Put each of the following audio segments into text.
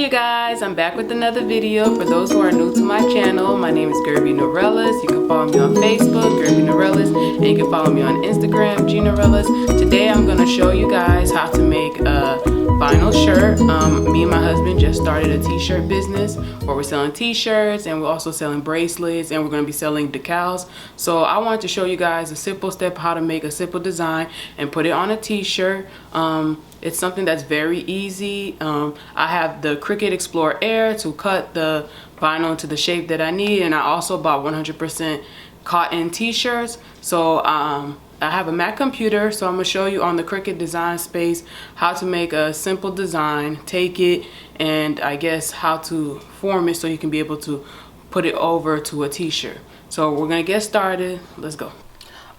Hey guys, I'm back with another video. For those who are new to my channel, my name is Gerby Norellis. You can follow me on Facebook, Gerby Norellis, and you can follow me on Instagram, G Norellis. Today I'm going to show you guys how to make a vinyl shirt. Me and my husband just started a t-shirt business where we're selling t-shirts and we're also selling bracelets and we're going to be selling decals. So I wanted to show you guys a simple step how to make a simple design and put it on a t-shirt. It's something that's very easy. I have the Cricut Explore Air to cut the vinyl into the shape that I need, and I also bought 100% cotton t-shirts. So I have a Mac computer, so I'm gonna show you on the Cricut design space how to make a simple design, take it, and I guess how to form it so you can be able to put it over to a t-shirt. So we're gonna get started. Let's go.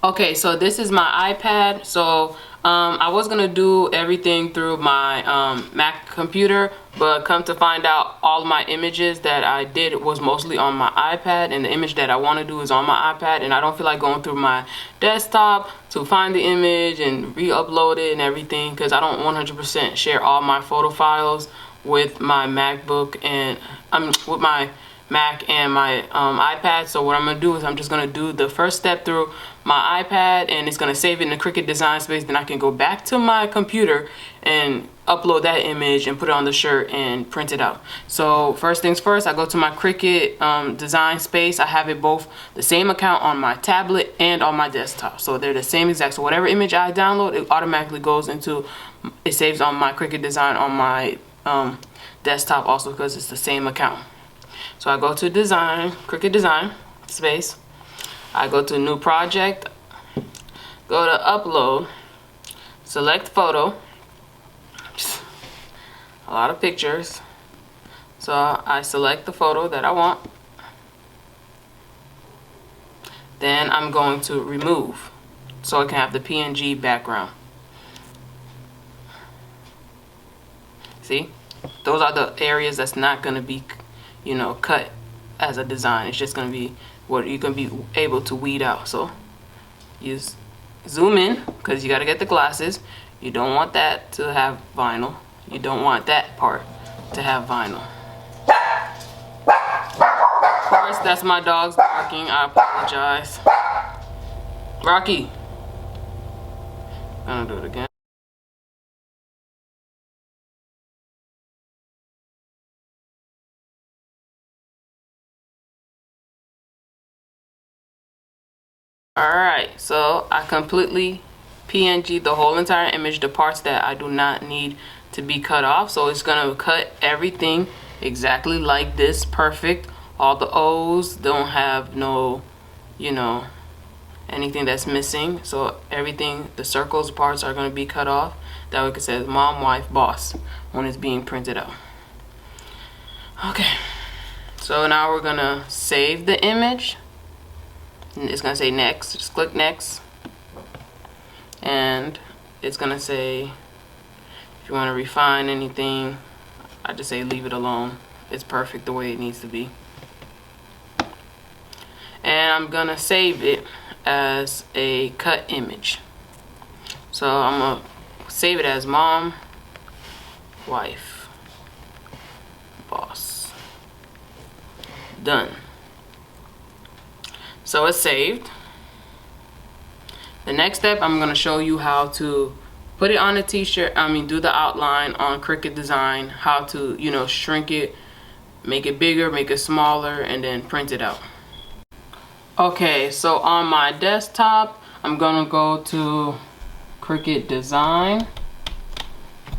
Okay, so this is my iPad. So I was gonna do everything through my Mac computer, but come to find out, all of my images that I did was mostly on my iPad, and the image that I want to do is on my iPad, and I don't feel like going through my desktop to find the image and re-upload it and everything, because I don't 100% share all my photo files with my MacBook and with my Mac and my iPad. So what I'm gonna do is I'm just gonna do the first step through my iPad, and it's gonna save it in the Cricut design space. Then I can go back to my computer and upload that image and put it on the shirt and print it out. So first things first, I go to my Cricut design space. I have it both the same account on my tablet and on my desktop, so they're the same exact. So whatever image I download, it automatically goes into, it saves on my Cricut design on my desktop also, because it's the same account. So I go to design, Cricut design space. I go to new project, go to upload, select photo, a lot of pictures. So I select the photo that I want. Then I'm going to remove so it can have the PNG background. See, those are the areas that's not going to be, you know, cut as a design. It's just going to be what you can be able to weed out. So you zoom in, because you got to get the glasses. You don't want that to have vinyl. You don't want that part to have vinyl. Of course, that's my dog's barking. I apologize. Rocky. I'm gonna do it again. Alright, so I completely PNG the whole entire image, the parts that I do not need to be cut off. So it's gonna cut everything exactly like this, perfect. All the O's don't have no, you know, anything that's missing. So everything, the circles parts are gonna be cut off. That way it says mom, wife, boss when it's being printed out. Okay, so now we're gonna save the image. It's gonna say next. Just click next, and it's gonna say if you want to refine anything, I just say leave it alone. It's perfect the way it needs to be. And I'm gonna save it as a cut image. So I'm gonna save it as mom, wife, boss. Done. So it's saved. The next step, I'm gonna show you how to put it on a t-shirt. Do the outline on Cricut design, how to, you know, shrink it, make it bigger, make it smaller, and then print it out. Okay, so on my desktop, I'm gonna go to Cricut design.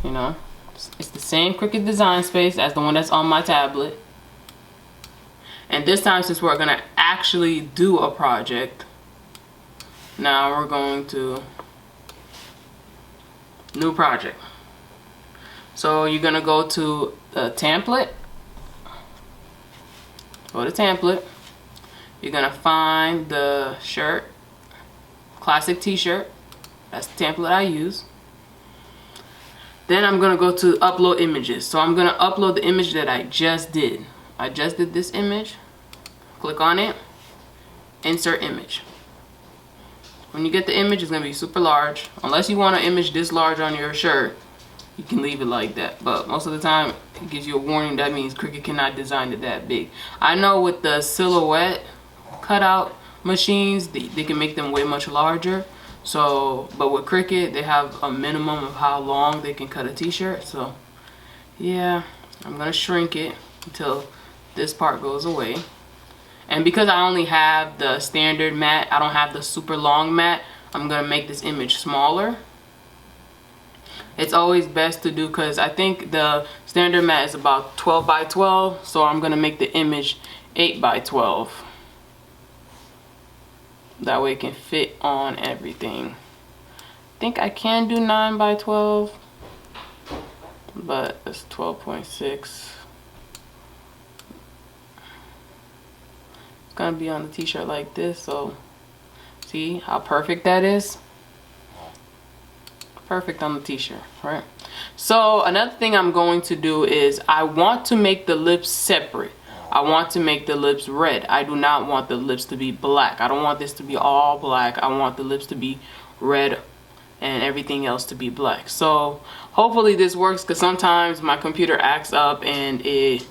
You know, it's the same Cricut design space as the one that's on my tablet. And this time, since we're gonna actually do a project, now we're going to new project. So you're gonna go to the template, go to template. You're gonna find the shirt, classic t-shirt. That's the template I use. Then I'm gonna go to upload images. So I'm gonna upload the image that I just did. I just did this image. Click on it, insert image. When you get the image, it's gonna be super large. Unless you want an image this large on your shirt, you can leave it like that. But most of the time, it gives you a warning. That means Cricut cannot design it that big. I know with the silhouette cutout machines, they can make them way much larger. So, but with Cricut, they have a minimum of how long they can cut a t-shirt. So yeah, I'm gonna shrink it until this part goes away. And because I only have the standard mat, I don't have the super long mat, I'm gonna make this image smaller. It's always best to do, because I think the standard mat is about 12 by 12, so I'm gonna make the image 8 by 12. That way it can fit on everything. I think I can do 9 by 12, but it's 12.6. It's gonna be on the t-shirt like this, so see how perfect that is? Perfect on the t-shirt, right? So another thing I'm going to do is I want to make the lips separate. I want to make the lips red. I do not want the lips to be black. I don't want this to be all black. I want the lips to be red and everything else to be black. So hopefully this works, because sometimes my computer acts up and it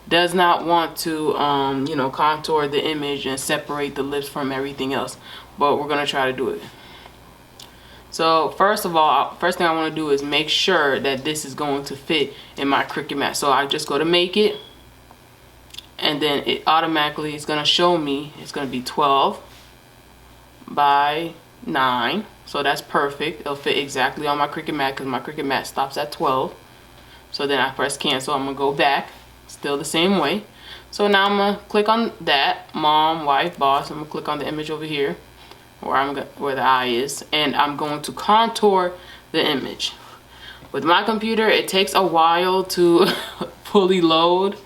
does not want to you know, contour the image and separate the lips from everything else. But we're gonna try to do it. So first of all, first thing I want to do is make sure that this is going to fit in my Cricut mat. So I just go to make it, and then it automatically is going to show me it's going to be 12 by 9. So that's perfect. It'll fit exactly on my Cricut mat, because my Cricut mat stops at 12. So then I press cancel. I'm going to go back, still the same way. So now I'm going to click on that, mom, wife, boss. I'm going to click on the image over here where the eye is, and I'm going to contour the image. With my computer, it takes a while to fully load.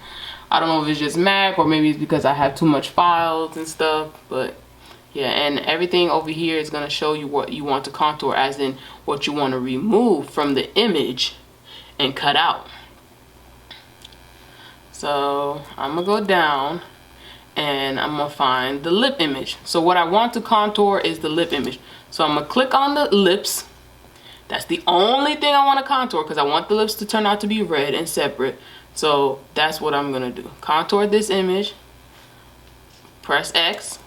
I don't know if it's just Mac, or maybe it's because I have too much files and stuff, but yeah. And everything over here is going to show you what you want to contour, as in what you want to remove from the image and cut out. So I'm gonna go down and I'm gonna find the lip image. So what I want to contour is the lip image. So I'm gonna click on the lips. That's the only thing I want to contour, because I want the lips to turn out to be red and separate. So that's what I'm gonna do. Contour this image, press X,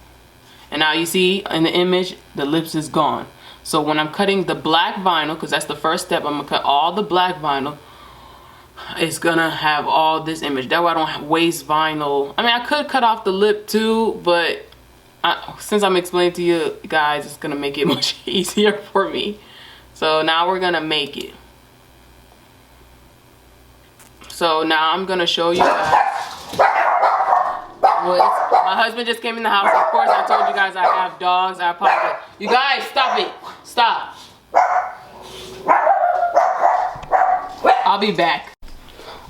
and now you see in the image the lips is gone. So when I'm cutting the black vinyl, because that's the first step, I'm gonna cut all the black vinyl. It's gonna have all this image. That way I don't waste vinyl. I mean, I could cut off the lip too, but since I'm explaining to you guys, it's gonna make it much easier for me. So now we're gonna make it. So now I'm gonna show you guys. My husband just came in the house. Of course, I told you guys I have dogs. I apologize. You guys, stop it. Stop. I'll be back.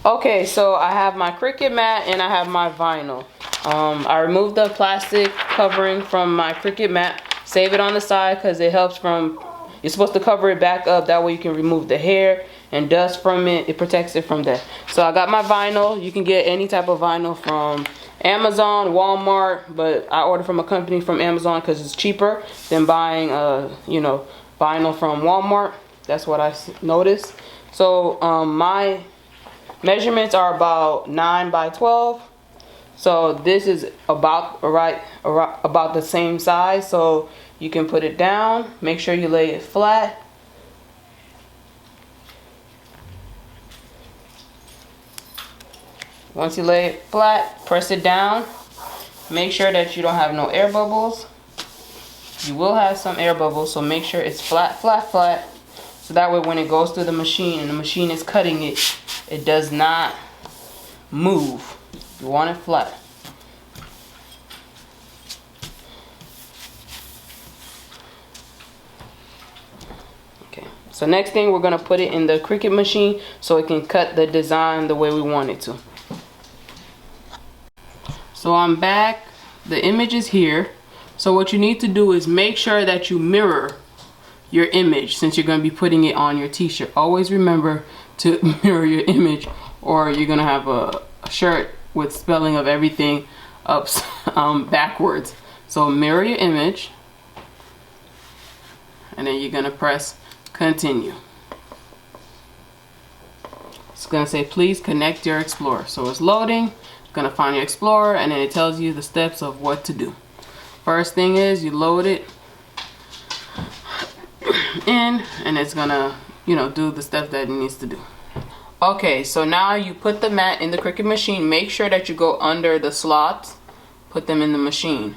Okay, so I have my Cricut mat and I have my vinyl. I removed the plastic covering from my Cricut mat. Save it on the side, because it helps from, you're supposed to cover it back up. That way you can remove the hair and dust from it. It protects it from that. So I got my vinyl. You can get any type of vinyl from Amazon, Walmart, but I ordered from a company from Amazon because it's cheaper than buying you know, vinyl from Walmart. That's what I noticed. So my measurements are about 9 by 12. So this is about about the same size. So you can put it down. Make sure you lay it flat. Once you lay it flat, press it down. Make sure that you don't have no air bubbles. You will have some air bubbles, so make sure it's flat, flat, flat. So that way when it goes through the machine and the machine is cutting it, it does not move. You want it flat. Okay, so next thing, we're gonna put it in the Cricut machine so it can cut the design the way we want it to. So I'm back, the image is here. So what you need to do is make sure that you mirror your image, since you're going to be putting it on your t-shirt. Always remember to mirror your image, or you're going to have a shirt with spelling of everything up backwards. So mirror your image, and then you're going to press continue. going to say please connect your Explorer. So it's loading. It's going to find your Explorer, and then it tells you the steps of what to do. First thing is you load it in, and it's going to, you know, do the steps that it needs to do. Okay, so now you put the mat in the Cricut machine. Make sure that you go under the slots, put them in the machine,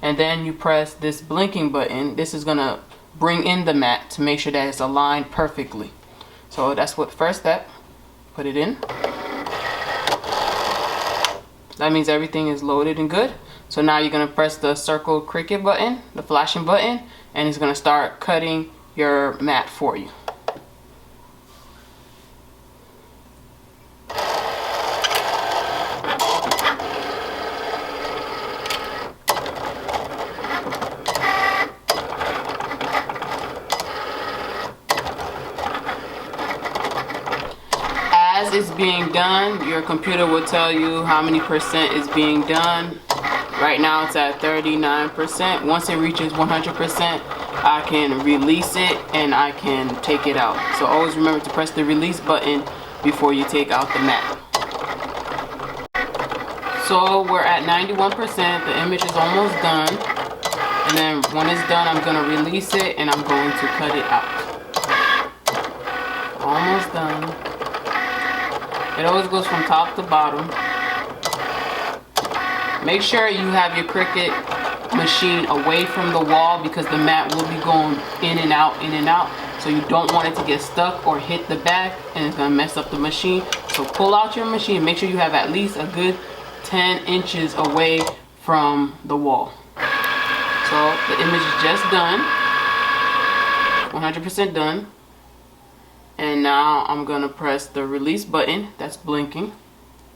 and then you press this blinking button. This is gonna bring in the mat to make sure that it's aligned perfectly. So that's what first step. Put it in. That means everything is loaded and good. So now you're gonna press the circle Cricut button, the flashing button, and it's gonna start cutting your mat for you. As it's being done, your computer will tell you how many percent is being done. Right now it's at 39%. Once it reaches 100%, I can release it and I can take it out. So always remember to press the release button before you take out the mat. So we're at 91%. The image is almost done. And then when it's done, I'm going to release it and I'm going to cut it out. Almost done. It always goes from top to bottom. Make sure you have your Cricut machine away from the wall because the mat will be going in and out, in and out. So you don't want it to get stuck or hit the back and it's going to mess up the machine. So pull out your machine. Make sure you have at least a good 10 inches away from the wall. So the image is just done. 100% done. And now I'm going to press the release button that's blinking.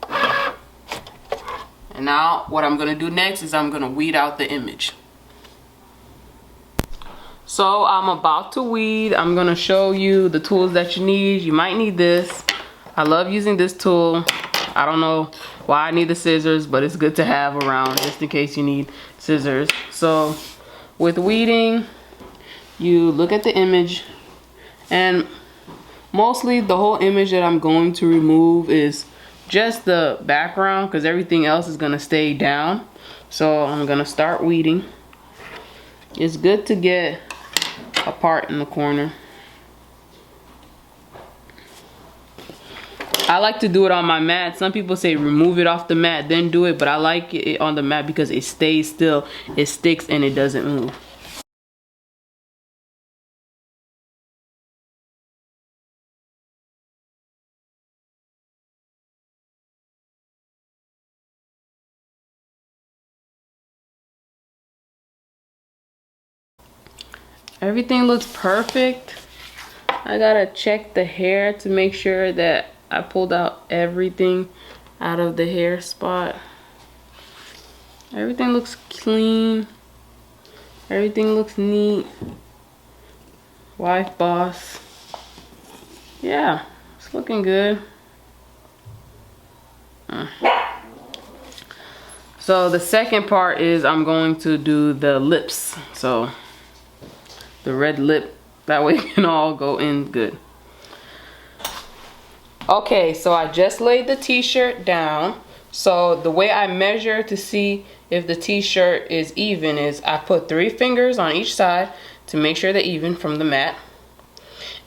And now what I'm going to do next is I'm going to weed out the image. So I'm about to weed. I'm going to show you the tools that you need. You might need this. I love using this tool. I don't know why I need the scissors, but it's good to have around just in case you need scissors. So with weeding, you look at the image, and mostly the whole image that I'm going to remove is just the background because everything else is going to stay down. So I'm going to start weeding. It's good to get a part in the corner. I like to do it on my mat. Some people say remove it off the mat, then do it, but I like it on the mat because it stays still, it sticks, and it doesn't move. Everything looks perfect. I gotta check the hair to make sure that I pulled out everything out of the hair spot. Everything looks clean. Everything looks neat. Wife boss. Yeah, it's looking good. So the second part is I'm going to do the lips. So the red lip, that way it can all go in good. Okay, so I just laid the t-shirt down. So the way I measure to see if the t-shirt is even is I put 3 fingers on each side to make sure they're even from the mat.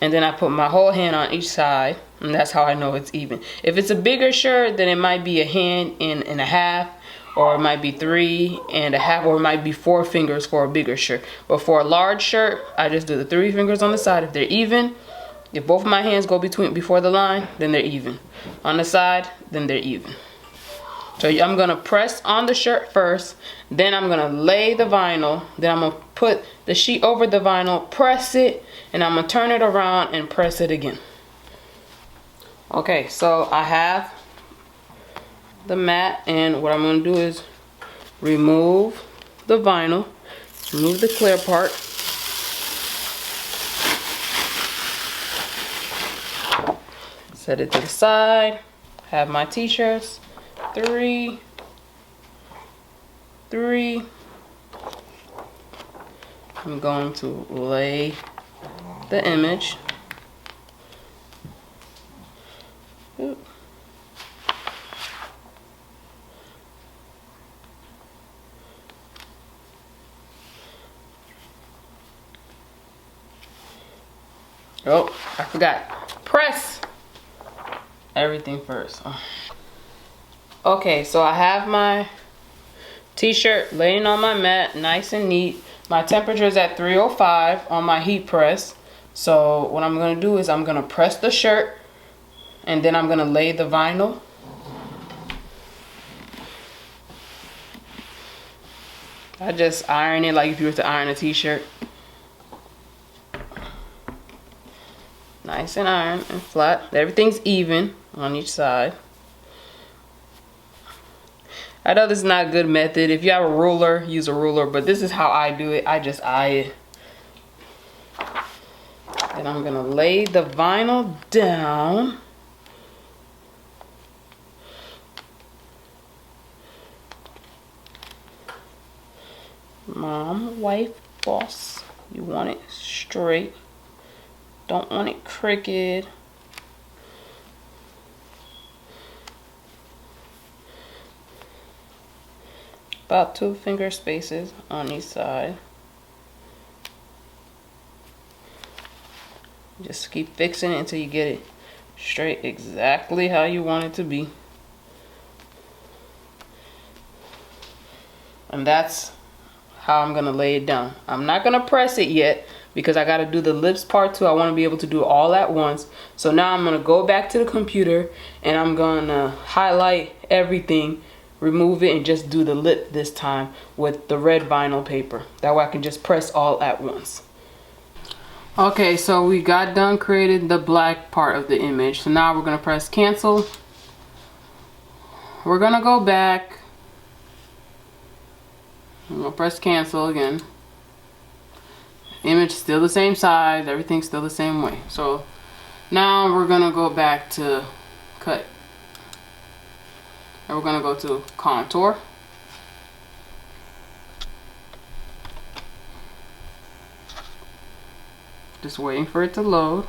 And then I put my whole hand on each side, and that's how I know it's even. If it's a bigger shirt, then it might be a hand and a half, or it might be 3 1/2, or it might be 4 fingers for a bigger shirt. But for a large shirt, I just do the 3 fingers on the side. If they're even, if both of my hands go before the line, then they're even. On the side, then they're even. So I'm gonna press on the shirt first, then I'm gonna lay the vinyl, then I'm gonna put the sheet over the vinyl, press it, and I'm gonna turn it around and press it again. Okay, so I have the mat, and what I'm gonna do is remove the vinyl, remove the clear part. Set it to the side. Have my t-shirts. 3. I'm going to lay the image. Ooh. Oh, I forgot. Press everything first. Oh. Okay, so I have my t-shirt laying on my mat, nice and neat. My temperature is at 305 on my heat press. So what I'm gonna do is I'm gonna press the shirt, and then I'm gonna lay the vinyl. I just iron it like if you were to iron a t-shirt. Nice and iron and flat. Everything's even on each side. I know this is not a good method. If you have a ruler, use a ruler, but this is how I do it. I just eye it. And I'm gonna lay the vinyl down. Mom, wife, boss, you want it straight. Don't want it crooked. About 2 finger spaces on each side. Just keep fixing it until you get it straight exactly how you want it to be. And that's how I'm gonna lay it down. I'm not gonna press it yet because I gotta do the lips part too. I wanna be able to do it all at once. So now I'm gonna go back to the computer and I'm gonna highlight everything, remove it, and just do the lip this time with the red vinyl paper. That way I can just press all at once. Okay, so we got done creating the black part of the image. So now we're gonna press cancel. We're gonna go back. I'm gonna press cancel again. Image still the same size, everything's still the same way. So now we're gonna go back to cut. And we're gonna go to contour. Just waiting for it to load.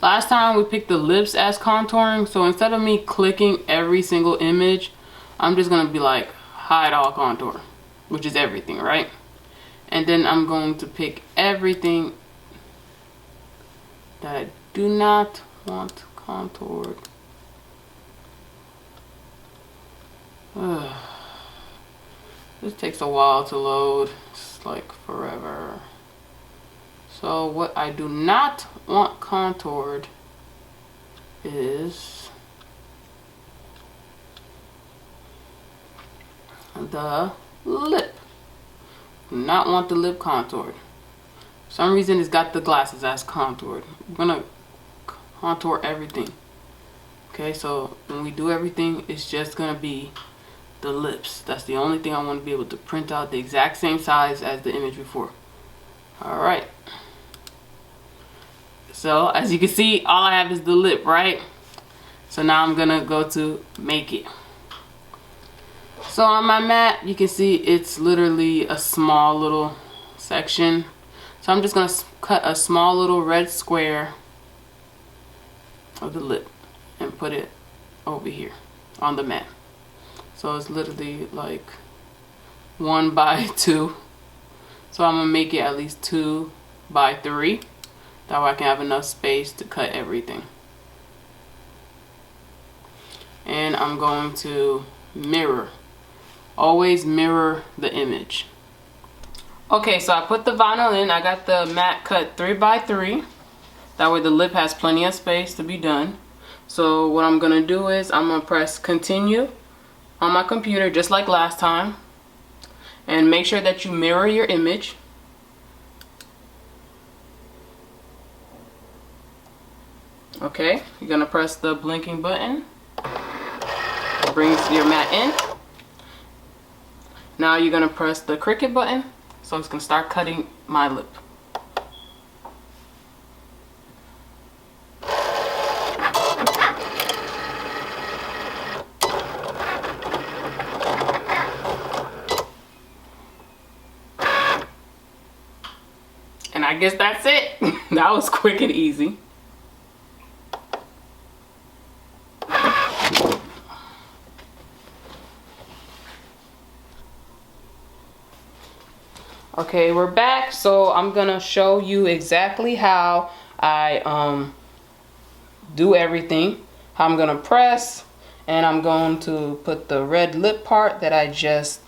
Last time we picked the lips as contouring, so instead of me clicking every single image, I'm just gonna be like hide all contour, which is everything, right? And then I'm going to pick everything that I do not want contoured. This takes a while to load. It's like forever. So what I do not want contoured is the lip. Do not want the lip contoured. For some reason it's got the glasses as contoured. I'm gonna contour everything. Okay, so when we do everything, it's just gonna be the lips. That's the only thing I want to be able to print out the exact same size as the image before. Alright. So as you can see, all I have is the lip, right? So now I'm gonna go to make it. So on my mat, you can see it's literally a small little section. So I'm just gonna cut a small little red square of the lip and put it over here on the mat. So it's literally like 1 by 2. So I'm gonna make it at least 2 by 3. That way I can have enough space to cut everything. And I'm going to mirror. Always mirror the image. Okay, so I put the vinyl in. I got the mat cut 3 by 3. That way the lip has plenty of space to be done. So what I'm gonna do is I'm gonna press continue on my computer just like last time. And make sure that you mirror your image. Okay, you're gonna press the blinking button. Brings your mat in. Now you're gonna press the Cricut button. So it's gonna start cutting my lip. And I guess that's it. That was quick and easy. Okay, we're back. So I'm gonna show you exactly how I do everything. How I'm gonna press, and I'm going to put the red lip part that I just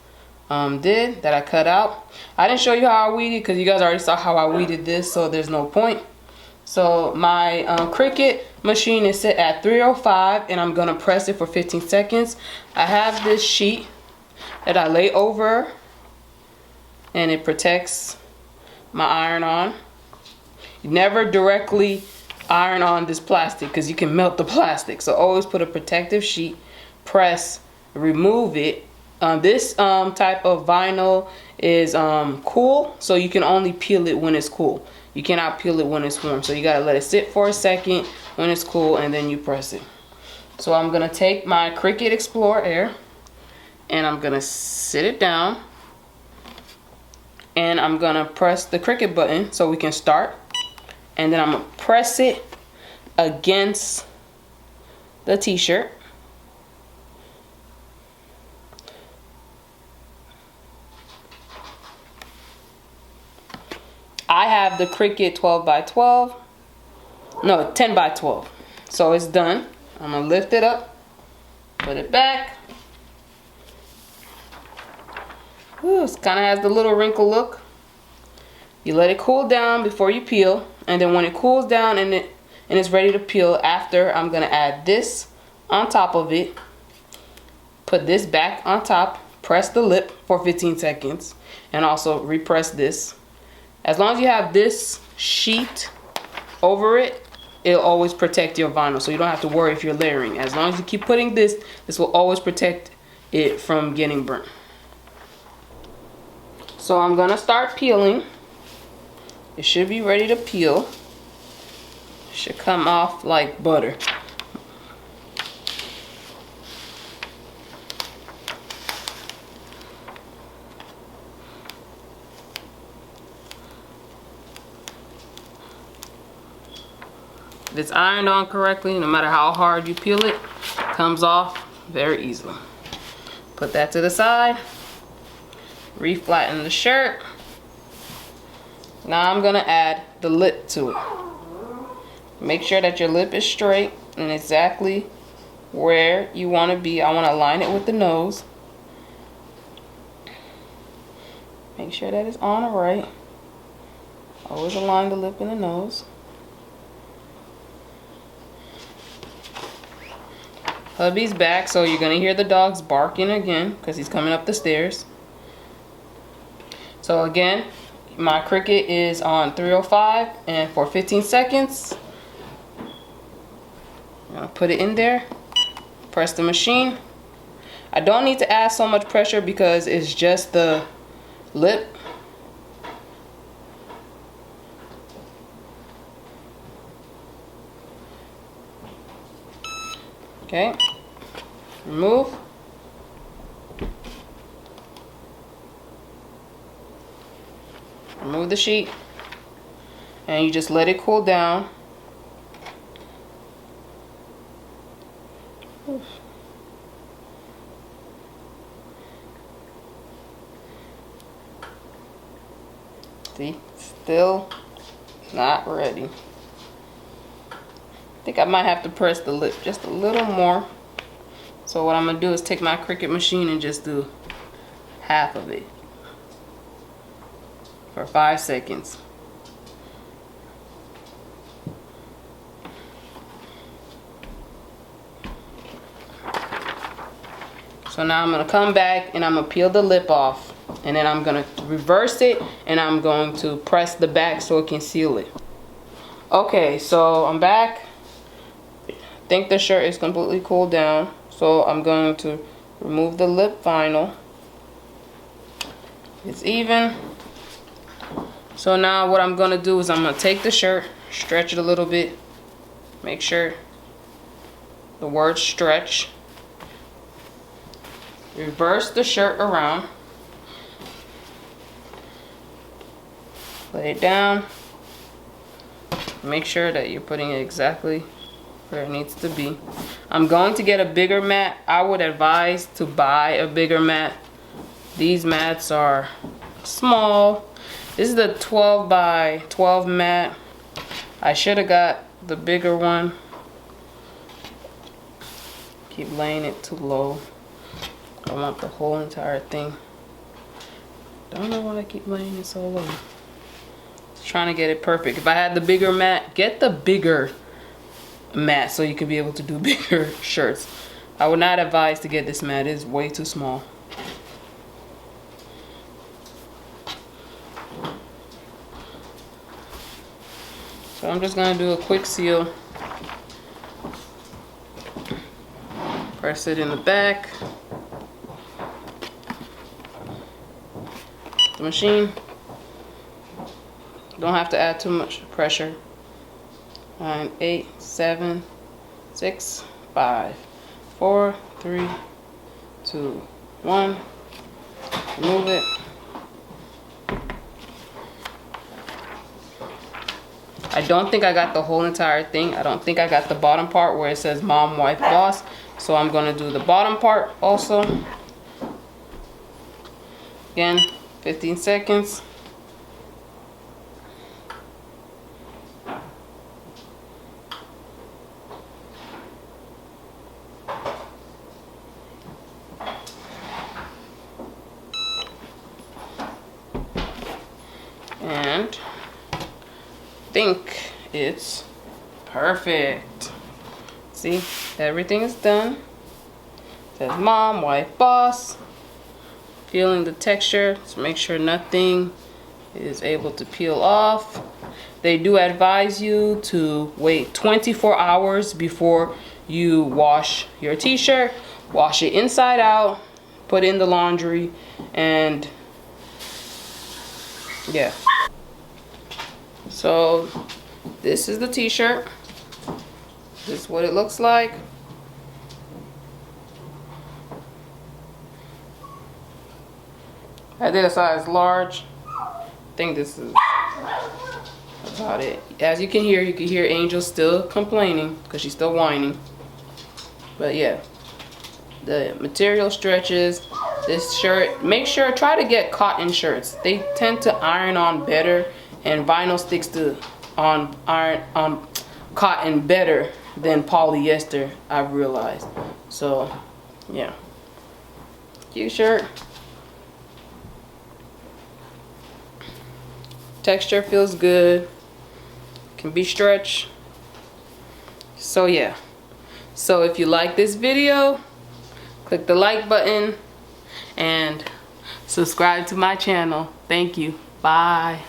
that I cut out. I didn't show you how I weeded because you guys already saw how I weeded this, so there's no point. So my Cricut machine is set at 305, and I'm gonna press it for 15 seconds. I have this sheet that I lay over, and it protects my iron on. You never directly iron on this plastic because you can melt the plastic. So always put a protective sheet, press, remove it. This type of vinyl is cool, so you can only peel it when it's cool. You cannot peel it when it's warm. So you gotta let it sit for a second when it's cool, and then you press it. So I'm gonna take my Cricut Explore Air, and I'm gonna sit it down, and I'm gonna press the Cricut button so we can start, and then I'm gonna press it against the t-shirt. I have the Cricut 12 by 12, no, 10 by 12. So it's done. I'm gonna lift it up, put it back. Ooh, it kind of has the little wrinkle look. You let it cool down before you peel, and then when it cools down and it's ready to peel, after, I'm gonna add this on top of it, put this back on top, press the lip for 15 seconds, and also repress this. As long as you have this sheet over it, it'll always protect your vinyl, so you don't have to worry if you're layering. As long as you keep putting this will always protect it from getting burnt. So I'm gonna start peeling. It should be ready to peel. It should come off like butter. If it's ironed on correctly, no matter how hard you peel it, it comes off very easily. Put that to the side. Reflatten the shirt. Now I'm gonna add the lip to it. Make sure that your lip is straight and exactly where you want to be. I want to align it with the nose. Make sure that it's on right. Always align the lip and the nose. Hubby's back, so you're gonna hear the dogs barking again because he's coming up the stairs. So again, my Cricut is on 305, and for 15 seconds, I'm gonna put it in there, press the machine. I don't need to add so much pressure because it's just the lip. Okay, remove. Remove the sheet, and you just let it cool down. Oof. See, still not ready. I think I might have to press the lip just a little more. So what I'm gonna do is take my Cricut machine and just do half of it for 5 seconds. So now I'm gonna come back and I'm gonna peel the lip off, and then I'm gonna reverse it, and I'm going to press the back so it can seal it. Okay, so I'm back. I think the shirt is completely cooled down, so I'm going to remove the lip vinyl. It's even. So now what I'm gonna do is I'm gonna take the shirt, stretch it a little bit, make sure the words stretch. Reverse the shirt around. Lay it down. Make sure that you're putting it exactly where it needs to be. I'm going to get a bigger mat. I would advise to buy a bigger mat. These mats are small. This is the 12 by 12 mat. I should have got the bigger one. Keep laying it too low. I want the whole entire thing. Don't know why I keep laying it so low. Just trying to get it perfect. If I had the bigger mat, get the bigger mat so you can be able to do bigger shirts. I would not advise to get this mat. It is way too small. So I'm just gonna do a quick seal. Press it in the back. The machine. Don't have to add too much pressure. 9, 8, 7, 6, 5, 4, 3, 2, 1. Remove it. I don't think I got the whole entire thing. I don't think I got the bottom part where it says mom, wife, boss. So I'm gonna do the bottom part also. Again, 15 seconds. And I think it's perfect. See, everything is done. It says mom, wife, boss. Feeling the texture to make sure nothing is able to peel off. They do advise you to wait 24 hours before you wash your t-shirt. Wash it inside out, put it in the laundry, and yeah. So this is the t-shirt. This is what it looks like. I did a size large. I think this is about it. As you can hear Angel still complaining because she's still whining. But yeah, the material stretches. This shirt, make sure, try to get cotton shirts. They tend to iron on better, and vinyl sticks to on cotton better than polyester, I've realized. So yeah, cute shirt. Texture feels good, can be stretched. So yeah, so if you like this video, click the like button and subscribe to my channel. Thank you. Bye.